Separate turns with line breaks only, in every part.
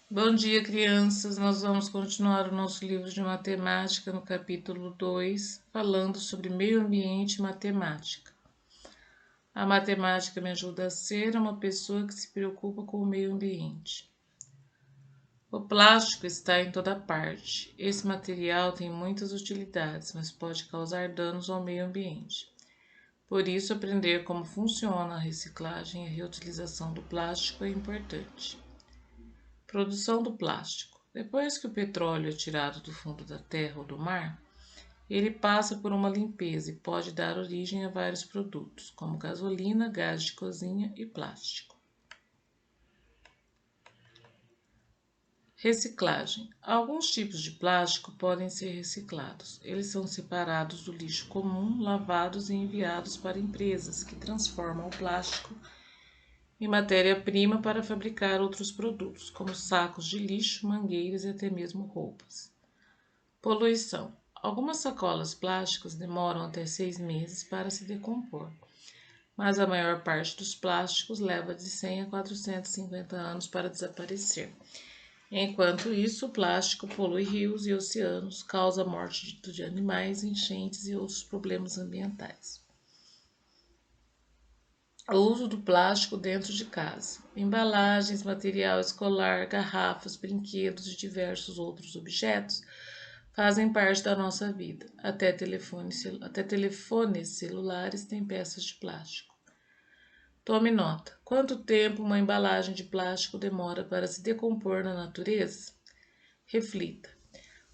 Bom dia, crianças. Nós vamos continuar o nosso livro de matemática no capítulo 2, falando sobre meio ambiente e matemática. A matemática me ajuda a ser uma pessoa que se preocupa com o meio ambiente. O plástico está em toda parte. Esse material tem muitas utilidades, mas pode causar danos ao meio ambiente. Por isso, aprender como funciona a reciclagem e a reutilização do plástico é importante. Produção do plástico. Depois que o petróleo é tirado do fundo da terra ou do mar, ele passa por uma limpeza e pode dar origem a vários produtos, como gasolina, gás de cozinha e plástico. Reciclagem. Alguns tipos de plástico podem ser reciclados. Eles são separados do lixo comum, lavados e enviados para empresas que transformam o plástico em matéria-prima para fabricar outros produtos, como sacos de lixo, mangueiras e até mesmo roupas. Poluição. Algumas sacolas plásticas demoram até 6 meses para se decompor, mas a maior parte dos plásticos leva de 100 a 450 anos para desaparecer. Enquanto isso, o plástico polui rios e oceanos, causa a morte de animais, enchentes e outros problemas ambientais. O uso do plástico dentro de casa. Embalagens, material escolar, garrafas, brinquedos e diversos outros objetos fazem parte da nossa vida. Até telefones celulares têm peças de plástico. Tome nota. Quanto tempo uma embalagem de plástico demora para se decompor na natureza? Reflita.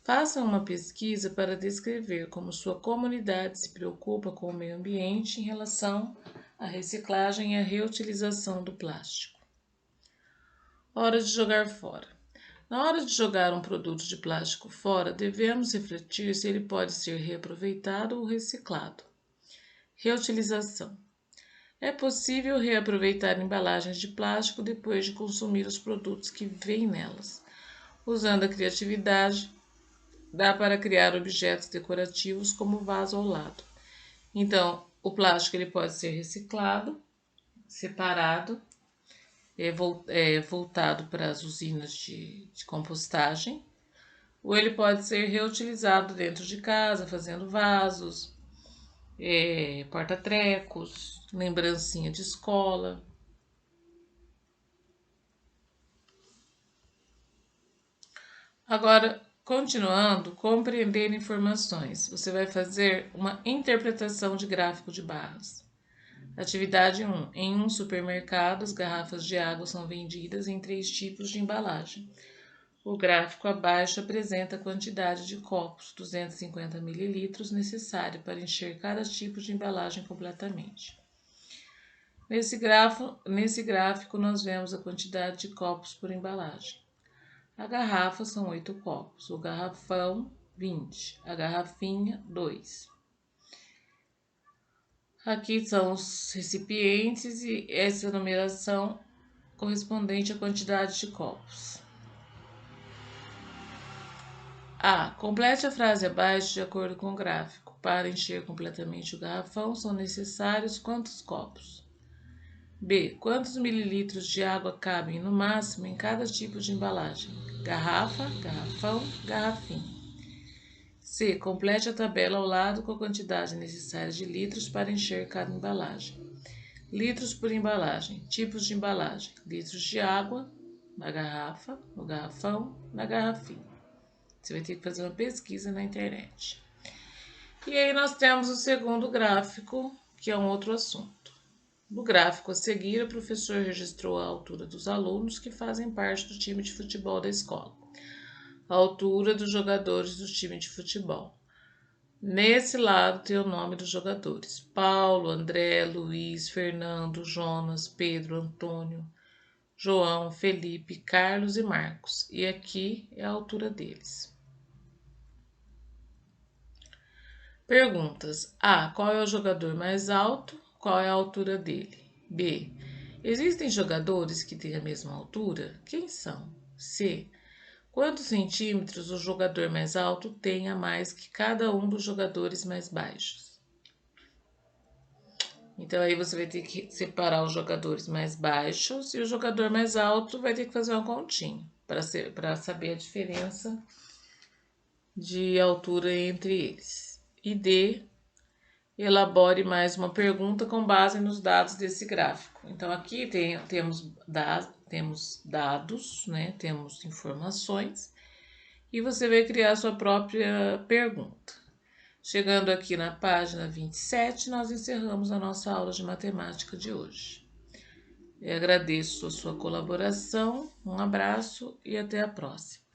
Faça uma pesquisa para descrever como sua comunidade se preocupa com o meio ambiente em relação à reciclagem e à reutilização do plástico. Hora de jogar fora. Na hora de jogar um produto de plástico fora, devemos refletir se ele pode ser reaproveitado ou reciclado. Reutilização. É possível reaproveitar embalagens de plástico depois de consumir os produtos que vêm nelas. Usando a criatividade, dá para criar objetos decorativos como vaso ao lado. Então, o plástico ele pode ser reciclado, separado, voltado para as usinas de compostagem, ou ele pode ser reutilizado dentro de casa, fazendo vasos, porta-trecos, lembrancinha de escola. Agora, continuando, compreender informações. Você vai fazer uma interpretação de gráfico de barras. Atividade 1. Em um supermercado, as garrafas de água são vendidas em 3 tipos de embalagem. O gráfico abaixo apresenta a quantidade de copos, 250 ml, necessária para encher cada tipo de embalagem completamente. Nesse gráfico, nós vemos a quantidade de copos por embalagem. A garrafa são 8 copos, o garrafão 20, a garrafinha 2. Aqui são os recipientes e essa numeração correspondente à quantidade de copos. A. Complete a frase abaixo de acordo com o gráfico. Para encher completamente o garrafão, são necessários quantos copos? B. Quantos mililitros de água cabem no máximo em cada tipo de embalagem? Garrafa, garrafão, garrafinha. C. Complete a tabela ao lado com a quantidade necessária de litros para encher cada embalagem. Litros por embalagem. Tipos de embalagem. Litros de água na garrafa, no garrafão, na garrafinha. Você vai ter que fazer uma pesquisa na internet. E aí nós temos o segundo gráfico, que é um outro assunto. No gráfico a seguir, o professor registrou a altura dos alunos que fazem parte do time de futebol da escola. A altura dos jogadores do time de futebol. Nesse lado tem o nome dos jogadores: Paulo, André, Luiz, Fernando, Jonas, Pedro, Antônio, João, Felipe, Carlos e Marcos. E aqui é a altura deles. Perguntas: A. Qual é o jogador mais alto? Qual é a altura dele? B. Existem jogadores que têm a mesma altura? Quem são? C. Quantos centímetros o jogador mais alto tem a mais que cada um dos jogadores mais baixos? Então aí você vai ter que separar os jogadores mais baixos e o jogador mais alto vai ter que fazer uma continha. para saber a diferença de altura entre eles. E D, elabore mais uma pergunta com base nos dados desse gráfico. Então, aqui temos dados, né? Temos informações, e você vai criar sua própria pergunta. Chegando aqui na página 27, nós encerramos a nossa aula de matemática de hoje. Eu agradeço a sua colaboração, um abraço e até a próxima.